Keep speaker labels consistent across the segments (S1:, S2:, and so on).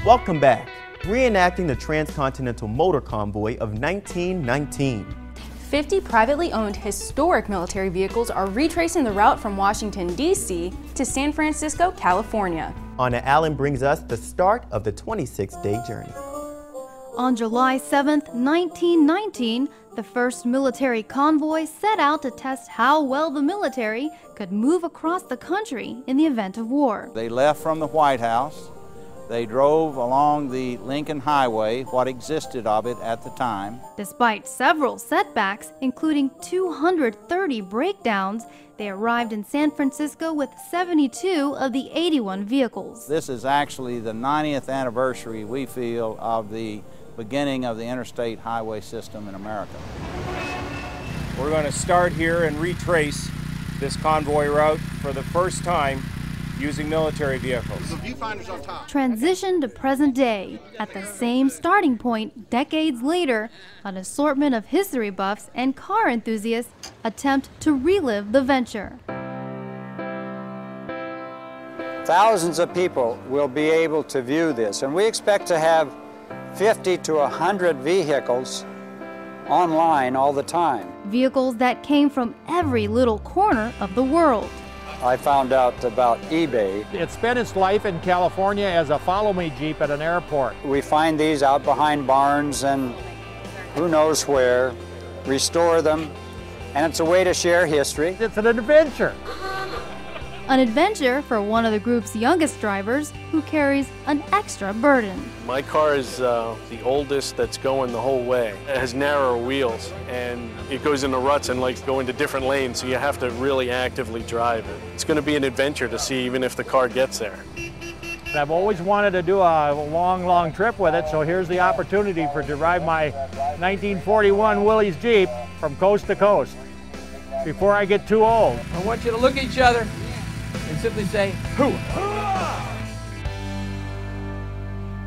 S1: Welcome back. Reenacting the Transcontinental Motor Convoy of 1919.
S2: 50 privately owned historic military vehicles are retracing the route from Washington, D.C. to San Francisco, California.
S1: Anna Allen brings us the start of the 26-day journey.
S3: On July 7, 1919, the first military convoy set out to test how well the military could move across the country in the event of war.
S4: They left from the White House. They drove along the Lincoln Highway, what existed of it at the time.
S3: Despite several setbacks, including 230 breakdowns, they arrived in San Francisco with 72 of the 81 vehicles.
S4: This is actually the 90th anniversary, we feel, of the beginning of the interstate highway system in America.
S5: We're going to start here and retrace this convoy route for the first time using military vehicles.
S3: Transition to present day. At the same starting point, decades later, an assortment of history buffs and car enthusiasts attempt to relive the venture.
S6: Thousands of people will be able to view this, and we expect to have 50 to 100 vehicles online all the time.
S3: Vehicles that came from every little corner of the world.
S6: I found out about eBay.
S7: It spent its life in California as a follow-me Jeep at an airport.
S6: We find these out behind barns and who knows where, restore them, and it's a way to share history.
S7: It's an adventure.
S3: An adventure for one of the group's youngest drivers who carries an extra burden.
S8: My car is the oldest that's going the whole way. It has narrower wheels and it goes into ruts and likes going to different lanes, so you have to really actively drive it. It's going to be an adventure to see even if the car gets there.
S7: I've always wanted to do a long trip with it, so here's the opportunity to drive my 1941 Willys Jeep from coast to coast before I get too old.
S9: I want you to look at each other and simply say, "Hoo!"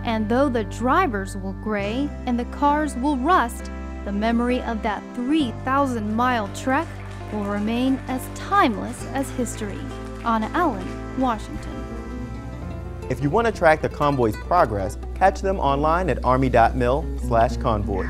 S3: And though the drivers will gray and the cars will rust, the memory of that 3,000-mile trek will remain as timeless as history. Anna Allen, Washington.
S1: If you want to track the convoy's progress, catch them online at army.mil/convoy.